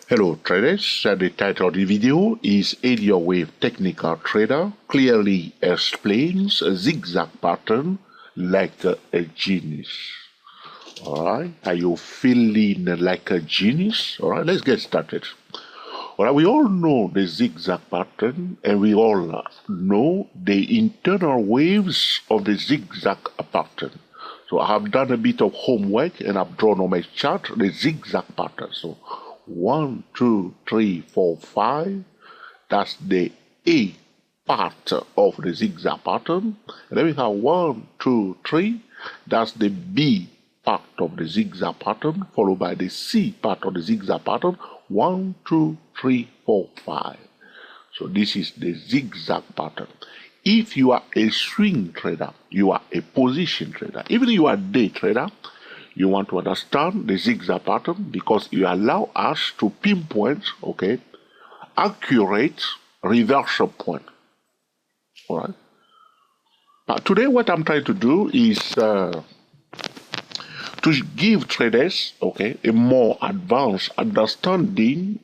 Hello traders, the title of the video is Elliott Wave Technical Trader clearly explains a zigzag pattern like a genius. Alright, are you feeling like a genius? Alright, let's get started. Alright, we all know the zigzag pattern and we all know the internal waves of the zigzag pattern. So I have done a bit of homework and I've drawn on my chart the zigzag pattern. So 1, 2, 3, 4, 5. That's the A part of the zigzag pattern. And then we have 1, 2, 3. That's the B part of the zigzag pattern, followed by the C part of the zigzag pattern. 1, 2, 3, 4, 5. So this is the zigzag pattern. If you are a swing trader, you are a position trader, even if you are a day trader, you want to understand the zigzag pattern because you allow us to pinpoint, accurate reversal point. All right. But today, what I'm trying to do is to give traders, a more advanced understanding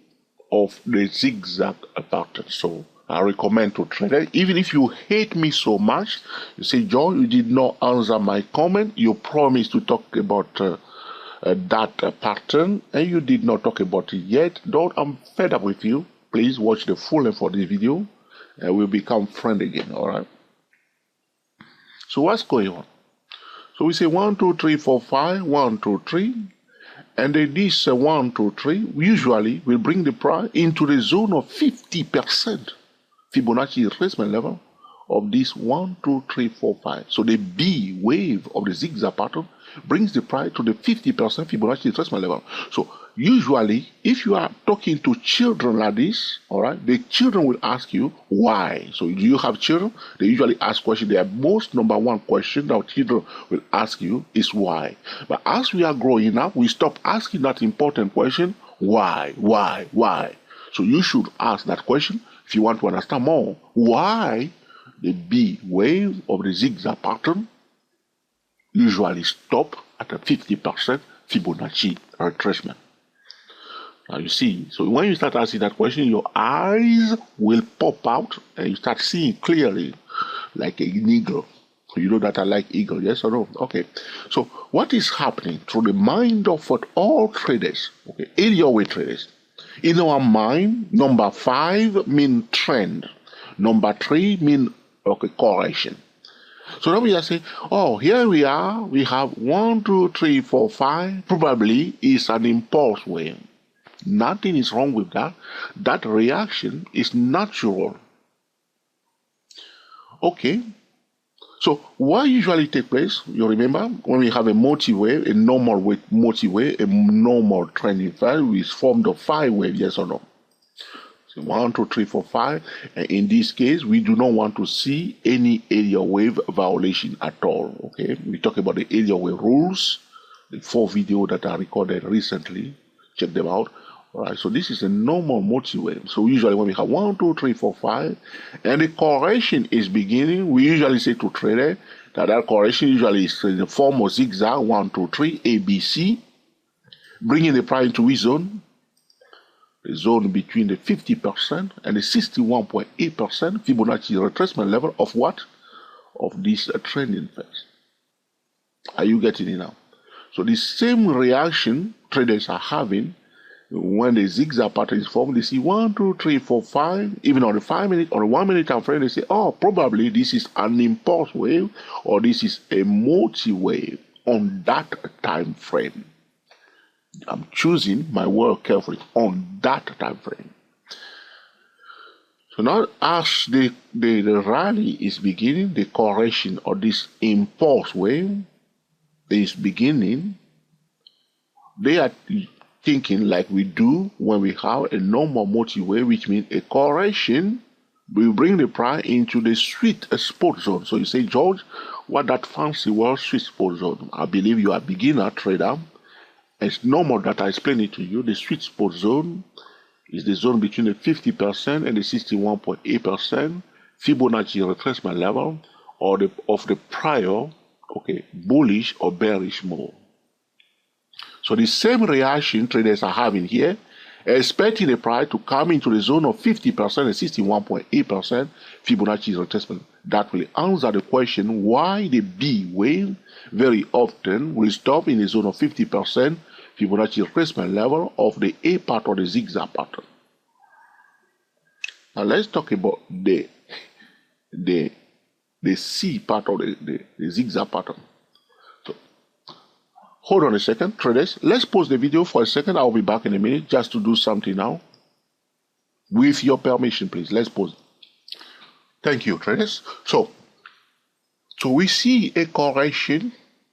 of the zigzag pattern. So I recommend to traders, even if you hate me so much, you say, John, you did not answer my comment. You promised to talk about that pattern, and you did not talk about it yet. Don't, I'm fed up with you. Please watch the full length for this video, and we'll become friends again, all right? So what's going on? So we say 1, 2, 3, 4, 5, 1, 2, 3. And then this 1, 2, 3 usually will bring the price into the zone of 50% Fibonacci retracement level of this 1, 2, 3, 4, 5. So the B wave of the zigzag pattern brings the price to the 50% Fibonacci retracement level. So usually, if you are talking to children like this, all right, the children will ask you why. So do you have children? They usually ask questions. The most number one question that children will ask you is why. But as we are growing up, we stop asking that important question, why? So you should ask that question if you want to understand more why the B wave of the zigzag pattern usually stop at a 50% Fibonacci retracement. Now you see, so when you start asking that question, your eyes will pop out and you start seeing clearly like an eagle. So you know that I like eagle, yes or no? Okay. So what is happening through the mind of all traders, Elliott Wave traders? In our mind, number 5 means trend. Number 3 means correction. So now we are saying, oh, here we are. We have 1, 2, 3, 4, 5. Probably is an impulse wave. Nothing is wrong with that. That reaction is natural. Okay. So what usually takes place, you remember, when we have a multi-wave, a normal multi-wave, a normal trending file is formed of 5 waves, yes or no? So 1, 2, 3, 4, 5. And in this case, we do not want to see any Elliott wave violation at all. Okay, we talk about the Elliott wave rules, the 4 videos that are recorded recently. Check them out. All right, so this is a normal multi-wave. So usually when we have 1, 2, 3, 4, 5, and the correction is beginning, we usually say to trader that correction usually is in the form of zigzag, 1, 2, 3, A, B, C, bringing the price into which zone? The zone between the 50% and the 61.8% Fibonacci retracement level of what? Of this trending phase. Are you getting it now? So the same reaction traders are having when the zigzag pattern is formed. They see 1, 2, 3, 4, 5, even on the 5 minute or 1 minute time frame, they say, oh, probably this is an impulse wave or this is a multi-wave on that time frame. I'm choosing my word carefully, on that time frame. So now as the rally is beginning, the correction of this impulse wave is beginning, they are thinking like we do when we have a normal multi-wave, which means a correction will bring the price into the sweet spot zone. So you say, George, what that fancy word sweet spot zone? I believe you are a beginner trader. It's normal that I explain it to you. The sweet spot zone is the zone between the 50% and the 61.8% Fibonacci retracement level or of the prior bullish or bearish move. So the same reaction traders are having here, expecting the price to come into the zone of 50% and 61.8% Fibonacci retracement. That will answer the question why the B wave very often will stop in the zone of 50% Fibonacci retracement level of the A part of the zigzag pattern. Now let's talk about the C part of the zigzag pattern. So hold on a second, traders. Let's pause the video for a second. I'll be back in a minute just to do something now. With your permission, please. Let's pause. Thank you, traders. So we see a correction.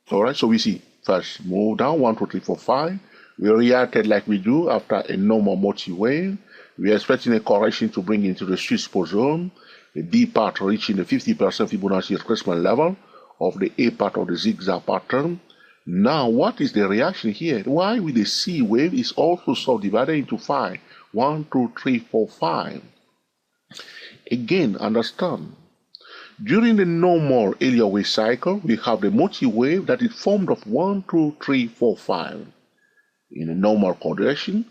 All right. So we see first move down 1, 2, 3, 4, 5. We reacted like we do after a normal multi-wave. We are expecting a correction to bring into the sweet spot zone. The D part reaching the 50% Fibonacci retracement level of the A part of the zigzag pattern. Now, what is the reaction here? Why with the C wave is also subdivided into 5? 1, 2, 3, 4, 5. Again, understand. During the normal Elliott wave cycle, we have the multi-wave that is formed of 1, 2, 3, 4, 5. In a normal condition,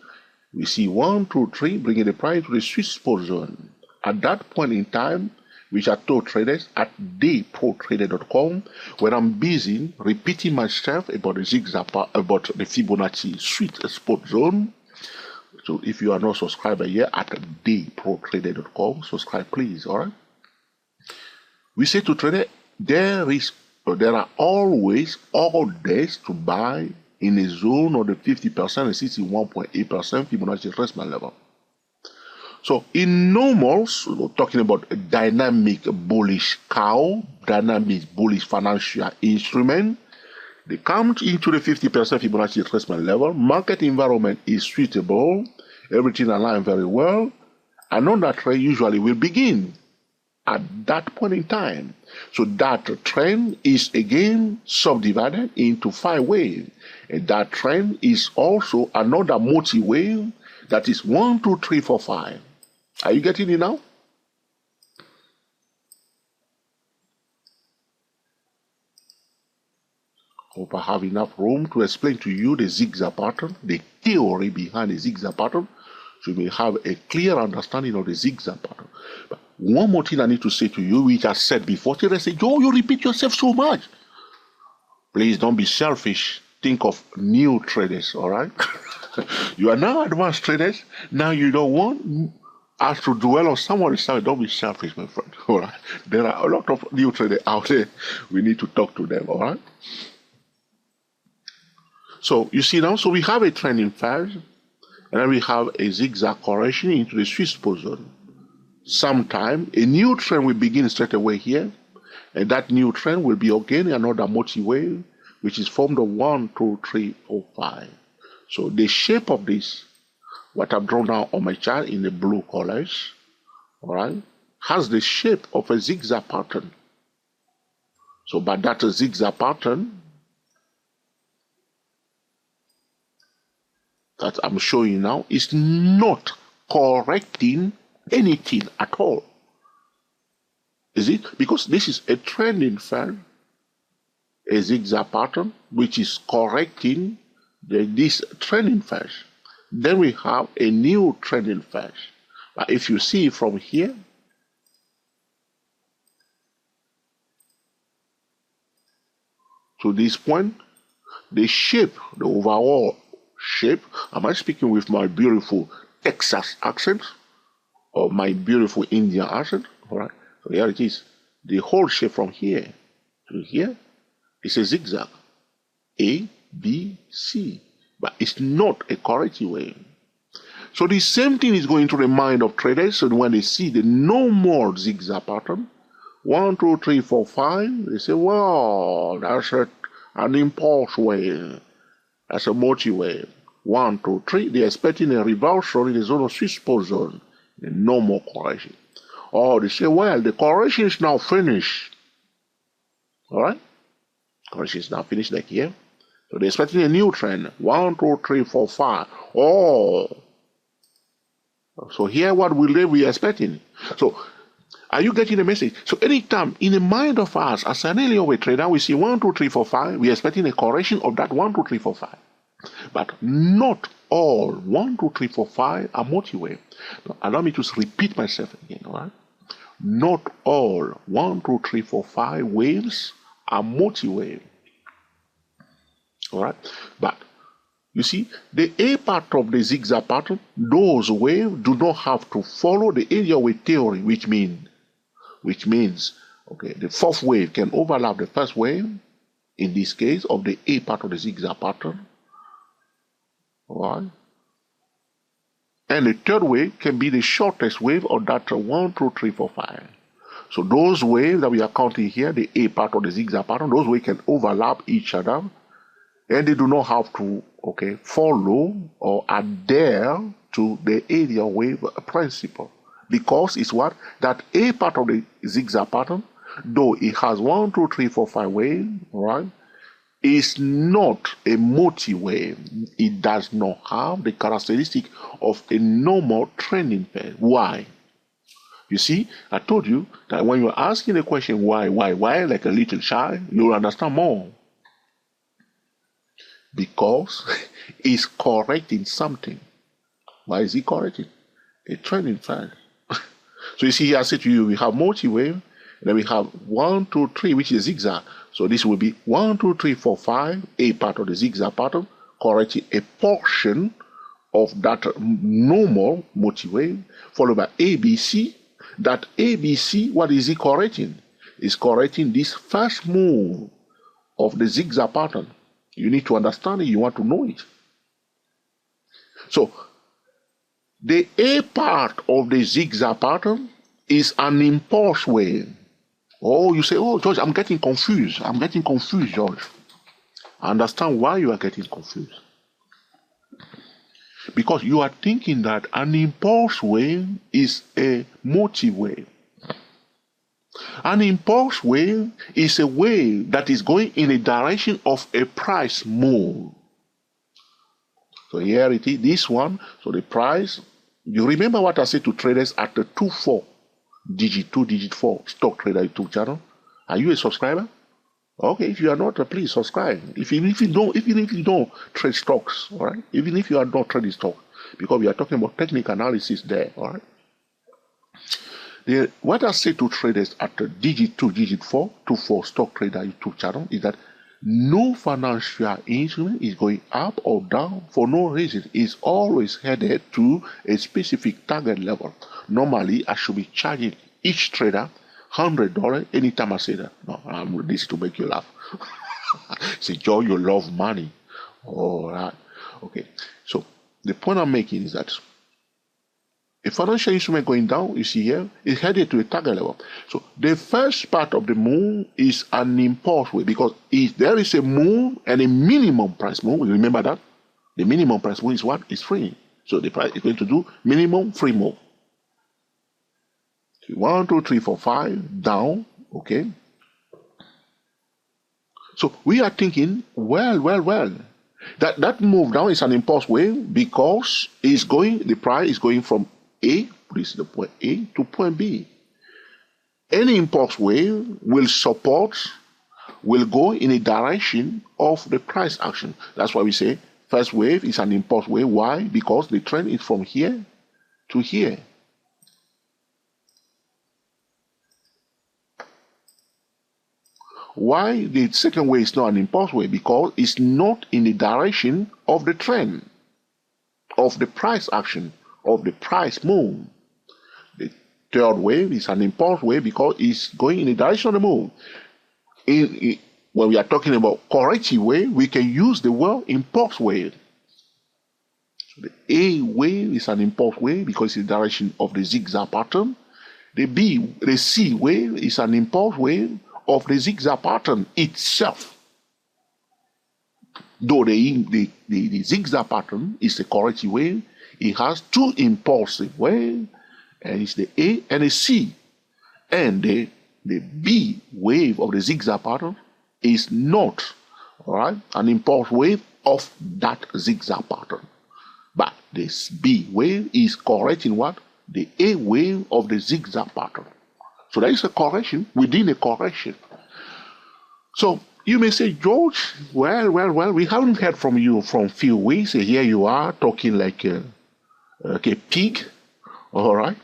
we see 1, 2, 3 bringing the price to the sweet spot zone. At that point in time, which I told traders at dayprotrader.com, when I'm busy repeating myself about the zigzag, about the Fibonacci sweet spot zone. So if you are not subscribed here at dayprotrader.com, subscribe please, all right? We say to trader, there are always orders to buy in a zone of the 50% and 61.8% Fibonacci retracement level. So in normals, we're talking about a dynamic bullish cow, dynamic bullish financial instrument. They come into the 50% Fibonacci retracement level. Market environment is suitable. Everything aligns very well. Another trend usually will begin at that point in time. So that trend is again subdivided into 5 waves. And that trend is also another multi-wave that is 1, 2, 3, 4, 5. Are you getting it now? Hope I have enough room to explain to you the zigzag pattern, the theory behind the zigzag pattern, so you may have a clear understanding of the zigzag pattern. But one more thing I need to say to you, which I said before, till I say, Joe, you repeat yourself so much. Please don't be selfish. Think of new traders, all right? You are now advanced traders. Now you don't want us to dwell on someone's side. Don't be selfish, my friend. All right. There are a lot of new traders out there. We need to talk to them. All right. So you see now, so we have a trending phase, and then we have a zigzag correction into the sweet spot zone. Sometime a new trend will begin straight away here, and that new trend will be again another multi-wave, which is formed of 1, 2, 3, 4, 5. So the shape of this, what I've drawn now on my chart in the blue colors, all right, has the shape of a zigzag pattern. So by that zigzag pattern that I'm showing you now is not correcting anything at all. Is it? Because this is a trending phase, a zigzag pattern, which is correcting this trending phase. Then we have a new trending phase. But if you see from here, to this point, the shape, the overall shape, am I speaking with my beautiful Texas accent or my beautiful Indian accent? All right. So here it is. The whole shape from here to here is a zigzag. A, B, C. But it's not a corrective wave. So the same thing is going to the mind of traders. So when they see the normal zigzag pattern, 1, 2, 3, 4, 5, they say, wow, that's an impulse wave. That's a multi-wave. 1, 2, 3, they're expecting a reversal in the zone of sweet spot zone, the normal correction. Or they say, well, the correction is now finished. All right? Correction is now finished like here. So they're expecting a new trend. 1, 2, 3, 4, 5. Oh. So here what will they be expecting? So are you getting the message? So anytime in the mind of us as an Elliott wave trader, we see 1, 2, 3, 4, 5. We're expecting a correction of that 1, 2, 3, 4, 5. But not all 1, 2, 3, 4, 5 are multi-wave. Now, allow me to repeat myself again, all right? Not all 1, 2, 3, 4, 5 waves are multi-wave. All right? But you see, the A part of the zigzag pattern, those waves do not have to follow the area wave theory, which means, okay, the fourth wave can overlap the first wave, in this case, of the A part of the zigzag pattern. All right? And the third wave can be the shortest wave of that 1, 2, 3, 4, 5. So those waves that we are counting here, the A part of the zigzag pattern, those waves can overlap each other, and they do not have to, okay, follow or adhere to the area wave principle. Because it's what? That A part of the zigzag pattern, though it has 1, 2, 3, 4, 5 waves, right, is not a multi-wave. It does not have the characteristic of a normal trending pair. Why? You see, I told you that when you're asking the question why, like a little child, you'll understand more. Because it's correcting something. Why is it correcting? A trending pair. So you see here, I said to you, we have multi-wave, and then we have 1, 2, 3, which is zigzag. So this will be 1, 2, 3, 4, 5, A part of the zigzag pattern, correcting a portion of that normal multi-wave, followed by ABC. That ABC, what is it correcting? It's correcting this first move of the zigzag pattern. You need to understand it, you want to know it. So, the A part of the zigzag pattern is an impulse wave. Oh, you say, oh, George, I'm getting confused. George. I understand why you are getting confused. Because you are thinking that an impulse wave is a motive wave. An impulse wave is a wave that is going in a direction of a price move. So here it is, this one. So the price, you remember what I said to traders at the 2-4, digit 2, digit 4 stock trader YouTube channel? Are you a subscriber? Okay, if you are not, please subscribe. Even if you don't trade stocks, all right? Even if you are not trading stocks, because we are talking about technical analysis there, all right? What I say to traders at the digit 2, digit 4, 2-4 stock trader YouTube channel is that no financial instrument is going up or down for no reason. It's always headed to a specific target level. Normally, I should be charging each trader $100 anytime I say that. No, this is to make you laugh. Say, Joe, you love money. All right. Okay. So the point I'm making is that a financial instrument going down, you see here, is headed to a target level. So the first part of the move is an impulse wave, because if there is a move and a minimum price move, remember that? The minimum price move is what? It's free. So the price is going to do minimum free move. 1, 2, 3, 4, 5 down, okay? So we are thinking, well, that move down is an impulse wave because the price is going from A, this is the point A, to point B. Any impulse wave will go in a direction of the price action. That's why we say first wave is an impulse wave. Why? Because the trend is from here to here. Why the second wave is not an impulse wave? Because it's not in the direction of the trend, of the price action, of the price move. The third wave is an impulse wave because it's going in the direction of the move. When we are talking about corrective wave, we can use the word impulse wave. So the A wave is an impulse wave because it's in the direction of the zigzag pattern. The C wave is an impulse wave of the zigzag pattern itself. Though the zigzag pattern is a corrective wave, it has two impulsive waves, and it's the A and the C. And the B wave of the zigzag pattern is not, all right, an impulse wave of that zigzag pattern. But this B wave is correcting what? The A wave of the zigzag pattern. So there is a correction within a correction. So you may say, George, well, we haven't heard from you from few weeks. Here you are talking like a pig, all right?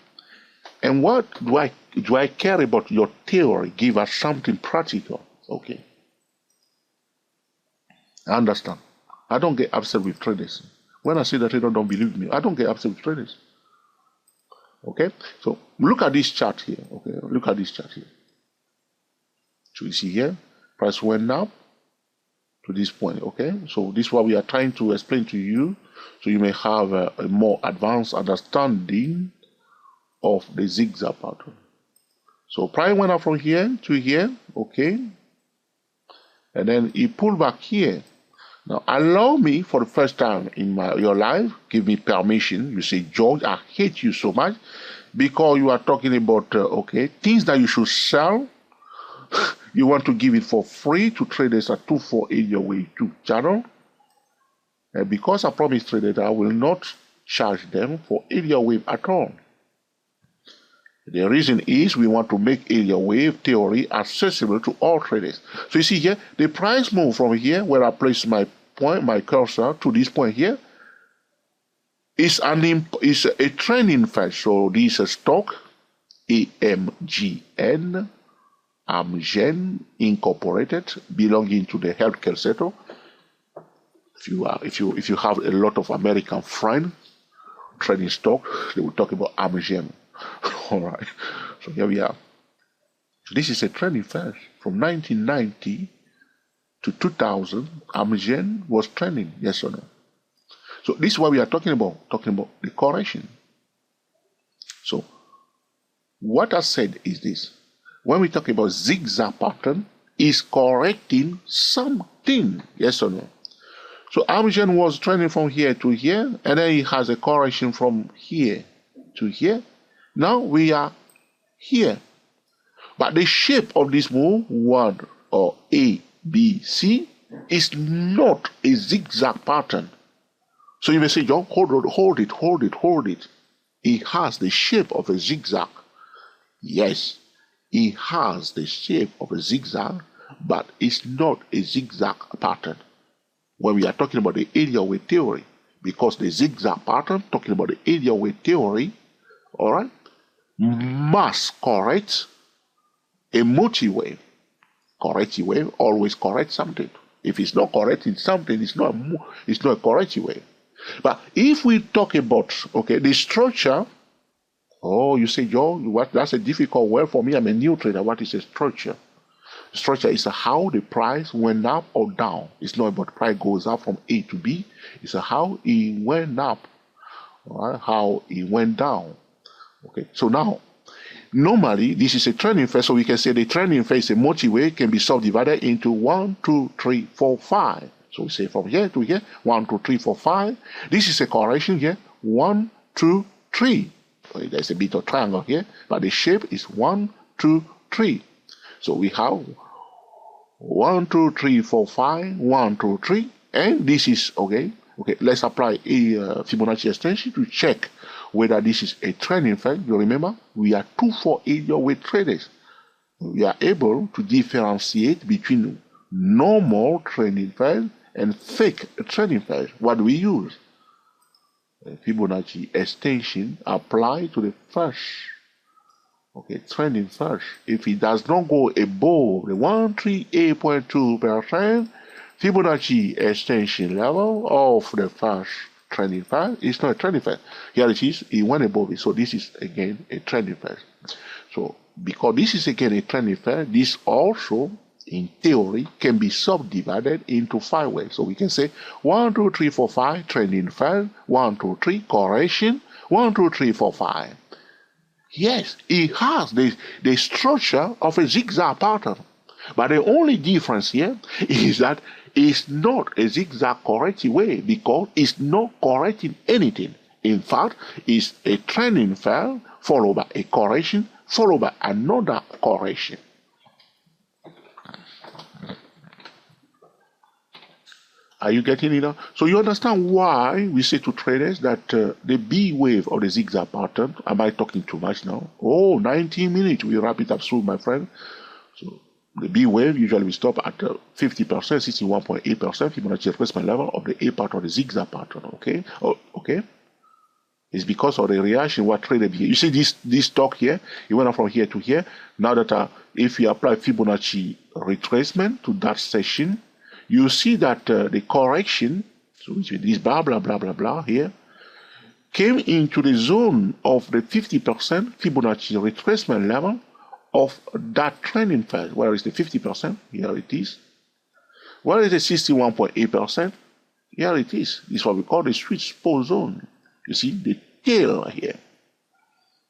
And what do I care about your theory? Give us something practical, okay? I understand. I don't get upset with traders. When I say that they don't believe me, I don't get upset with traders. Okay? So look at this chart here. Okay, look at this chart here. So you see here, price went up to this point. Okay, so this is what we are trying to explain to you, so you may have a more advanced understanding of the zigzag pattern. So price went up from here to here. Okay, and then it pulled back here. Now, allow me for the first time in your life, give me permission. You say, George, I hate you so much because you are talking about, things that you should sell. You want to give it for free to traders at 248 your way YouTube channel. And because I promised traders I will not charge them for area wave at all. The reason is we want to make area wave theory accessible to all traders. So you see here, the price move from here, where I place my cursor to this point here, is a trending phase. So this is a stock, AMGN, Amgen Incorporated, belonging to the healthcare sector. If you have a lot of American friends trading stock, they will talk about Amgen. All right, so here we are. So this is a trending phase from 1990 to 2000. Amgen was trending, yes or no? So this is what we are talking about the correction. So what I said is this: when we talk about zigzag pattern, is correcting something, yes or no? So Amgen was trending from here to here, and then it has a correction from here to here. Now we are here. But the shape of this move, 1 or A, B, C, is not a zigzag pattern. So you may say, John, hold it. It has the shape of a zigzag. Yes, it has the shape of a zigzag, but it's not a zigzag pattern. When we are talking about the area wave theory, because the zigzag pattern, talking about the area wave theory, all right, must correct a multi-wave. Corrective wave always corrects something. If it's not correcting something, it's not a corrective wave. But if we talk about the structure, you say, Joe, what? That's a difficult word for me. I'm a new trader. What is a structure? Structure is how the price went up or down. It's not about the price goes up from A to B. It's how it went up, right? How it went down. Okay, so now, normally this is a trending phase, so we can say the trending phase, a multi-way, can be subdivided into 1, 2, 3, 4, 5. So we say from here to here, 1, 2, 3, 4, 5. This is a correction here, 1, 2, 3. There's a bit of triangle here, but the shape is 1, 2, 3. So we have 1, 2, 3, 4, 5, 1, 2, 3, and this is okay. Let's apply a Fibonacci extension to check whether this is a trending phase. You remember, we are 248 your way traders. We are able to differentiate between normal trending phase and fake trending phase. What do we use? Fibonacci extension applied to the first trending phase. If it does not go above the 138.2%, Fibonacci extension level of the first trending phase is not a trending phase. Here it is, it went above it. So this is again a trending phase. So because this is again a trending phase, this also in theory can be subdivided into 5 ways. So we can say 1, 2, 3, 4, 5 trending phase, 1, 2, 3 correction, 1, 2, 3, 4, 5. Yes, it has the structure of a zigzag pattern. But the only difference here is that it's not a zigzag corrective way because it's not correcting anything. In fact, it's a trending phase followed by a correction followed by another correction. Are you getting it now? So you understand why we say to traders that the B wave of the zigzag pattern, am I talking too much now? 19 minutes, we wrap it up soon, my friend. So The B wave usually we stop at 50%, 61.8% Fibonacci retracement level of the A part of the zigzag pattern. Okay, okay. It's because of the reaction what traded here. You see this stock here, it went up from here to here. Now that if you apply Fibonacci retracement to that section, you see that the correction, so which is this blah blah blah blah blah here, came into the zone of the 50% Fibonacci retracement level of that trending phase. Where is the 50%? Here it is. Where is the 61.8%? Here it is. This is what we call the sweet spot zone. You see the tail here.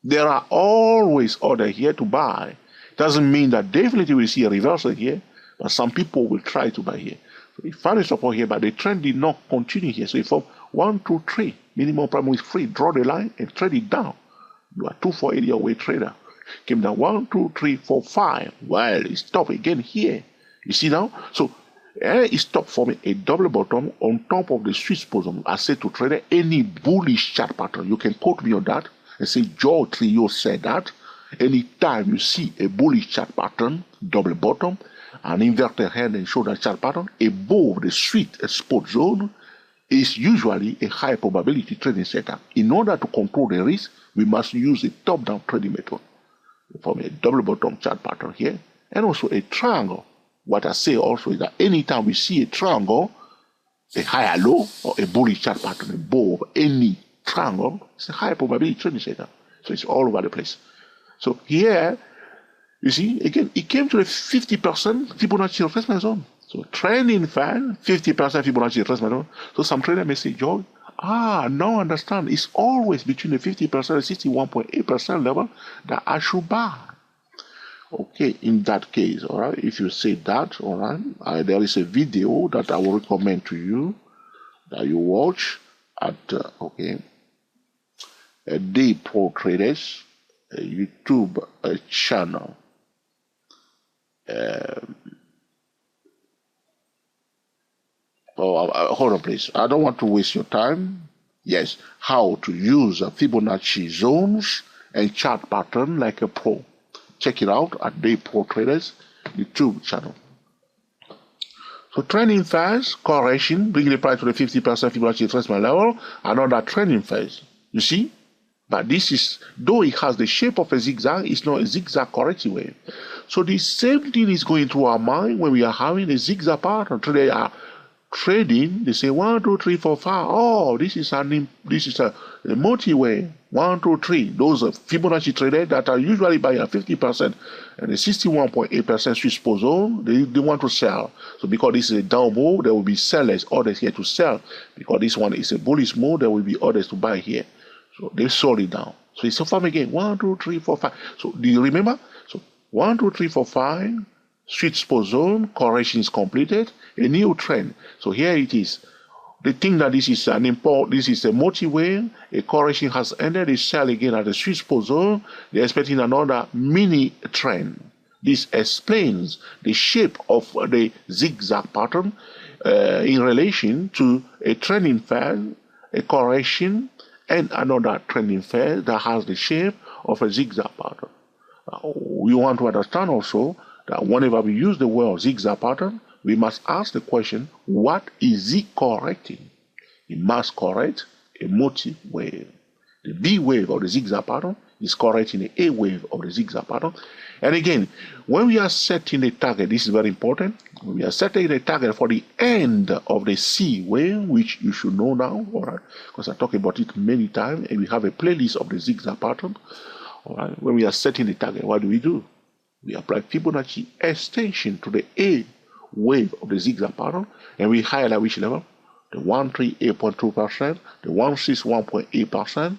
There are always orders here to buy. Doesn't mean that definitely we see a reversal here, but some people will try to buy here. So we found a support here, but the trend did not continue here. So if from 1, 2, 3, minimum problem is free, draw the line and trade it down. You are 2-4 area way trader. Came down 1, 2, 3, 4, 5. Well, it stopped again here. You see now? So it stopped forming a double bottom on top of the sweet spot zone. I said to trader, any bullish chart pattern, you can quote me on that and say, Joe Trio said that. Anytime you see a bullish chart pattern, double bottom, an inverted hand and shoulder chart pattern above the sweet spot zone is usually a high probability trading setup. In order to control the risk, we must use a top-down trading method. From a double bottom chart pattern here, and also a triangle. What I say also is that anytime we see a triangle, a higher low, or a bullish chart pattern above any triangle, it's a high probability trading setup. So it's all over the place. So here, you see, again, it came to the 50% Fibonacci retracement zone. So trending fan, 50% Fibonacci retracement zone. So some trader may say, George, now understand, it's always between the 50% and 61.8% level that I should buy. Okay, in that case, all right, if you say that, all right, there is a video that I will recommend to you that you watch at, a Day Pro Traders YouTube channel. Hold on, please. I don't want to waste your time. Yes, how to use Fibonacci zones and chart pattern like a pro. Check it out at Day Pro Traders YouTube channel. So trending phase, correction, bring the price to the 50% Fibonacci retracement level, another trending phase. You see? But this is, though it has the shape of a zigzag, it's not a zigzag corrective wave. So the same thing is going through our mind when we are having a zigzag pattern. Today are trading, they say 1, 2, 3, 4, 5. Oh, this is a multi-way. 1, 2, 3. Those are Fibonacci traders that are usually buying at 50% and the 61.8% sweet spot zone, they want to sell. So because this is a down move, there will be sellers, orders here to sell. Because this one is a bullish move, there will be orders to buy here. So they sold it down. So it's a form again. 1, 2, 3, 4, 5. So do you remember? So 1, 2, 3, 4, 5. Sweet spot zone, correction is completed, a new trend. So here it is. They think that this is this is a multi-way, a correction has ended, they sell again at the sweet spot zone, they're expecting another mini trend. This explains the shape of the zigzag pattern in relation to a trending phase, a correction, and another trending phase that has the shape of a zigzag pattern. We want to understand also that whenever we use the word zigzag pattern, we must ask the question, what is it correcting? It must correct a multi-wave. The B wave of the zigzag pattern is correcting the A wave of the zigzag pattern. And again, when we are setting the target, this is very important. When we are setting the target for the end of the C wave, which you should know now, all right, because I talked about it many times, and we have a playlist of the zigzag pattern. All right, when we are setting the target, what do? We apply Fibonacci extension to the A wave of the zigzag pattern, and we highlight which level? The 138.2%, the 161.8%,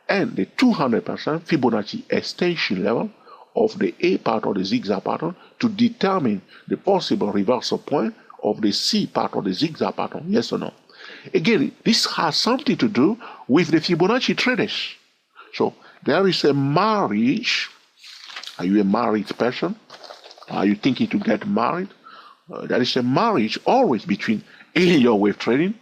and the 200% Fibonacci extension level of the A part of the zigzag pattern to determine the possible reversal point of the C part of the zigzag pattern, yes or no? Again, this has something to do with the Fibonacci traders. So there is a marriage. Are you a married person? Are you thinking to get married? There is a marriage always between Elliott wave trading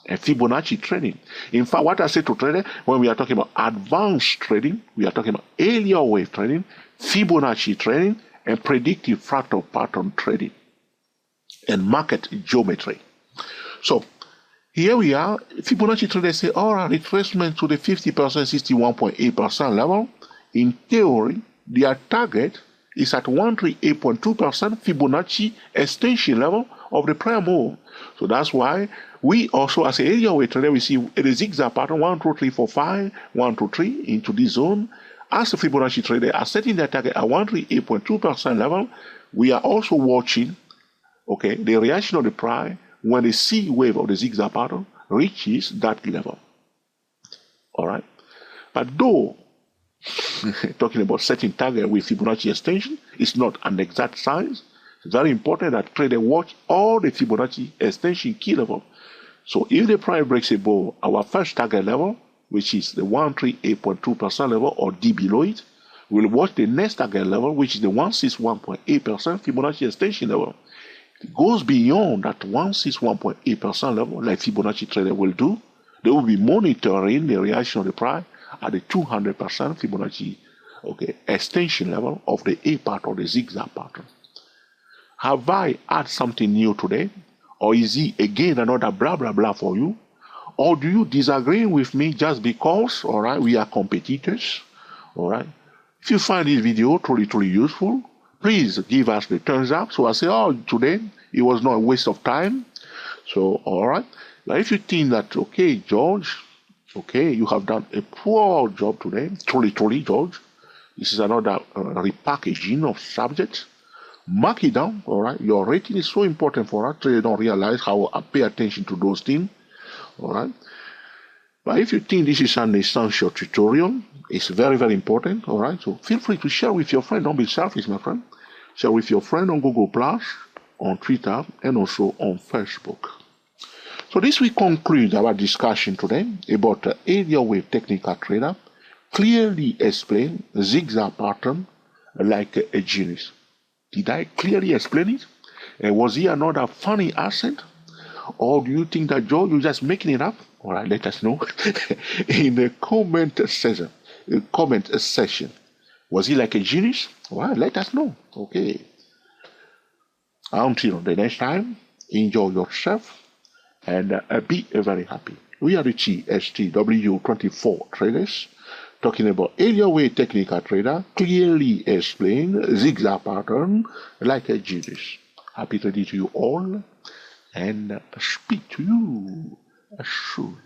and Fibonacci trading. In fact, what I say to traders, when we are talking about advanced trading, we are talking about Elliott wave trading, Fibonacci trading, and predictive fractal pattern trading and market geometry. So here we are. Fibonacci traders say, all right, retracement to the 50%, 61.8% level. In theory, their target is at 138.2% Fibonacci extension level of the prior move. So that's why we also, as an area weight trader, we see the zigzag pattern 1, 2, 3, 4, 5, 1, 2, 3 into this zone. As a Fibonacci trader are setting their target at 138.2% level, we are also watching, okay, the reaction of the price when the C wave of the zigzag pattern reaches that level. All right, but though talking about setting target with Fibonacci extension is not an exact science. It's very important that traders watch all the Fibonacci extension key level. So if the price breaks above our first target level, which is the 138.2% level or D below it, we'll watch the next target level, which is the 161.8% Fibonacci extension level. If it goes beyond that 161.8% level, like Fibonacci trader will do, they will be monitoring the reaction of the price at the 200% Fibonacci, okay, extension level of the A part of the zigzag pattern. Have I added something new today? Or is it again another blah blah blah for you? Or do you disagree with me just because, all right, we are competitors? All right. If you find this video truly useful, please give us the thumbs up. So I say, oh, today it was not a waste of time. So, all right. But if you think that, okay, George, okay, you have done a poor job today, truly, George, this is another repackaging of subjects. Mark it down, all right? Your rating is so important for us, so you don't realize how I pay attention to those things, all right? But if you think this is an essential tutorial, it's very important, all right? So feel free to share with your friend. Don't be selfish, my friend. Share with your friend on Google+, on Twitter, and also on Facebook. So this will conclude our discussion today about the area wave technical trader clearly explain the zigzag pattern like a genius. Did I clearly explain it? And was he another funny accent? Or do you think that, Joe, you're just making it up? All right, let us know in the comment section. Was he like a genius? All right, let us know. Okay. Until the next time, enjoy yourself and be very happy. We are the TSTW24 traders, talking about area way technical trader, clearly explain zigzag pattern like a genius. Happy trading to you all, and speak to you soon.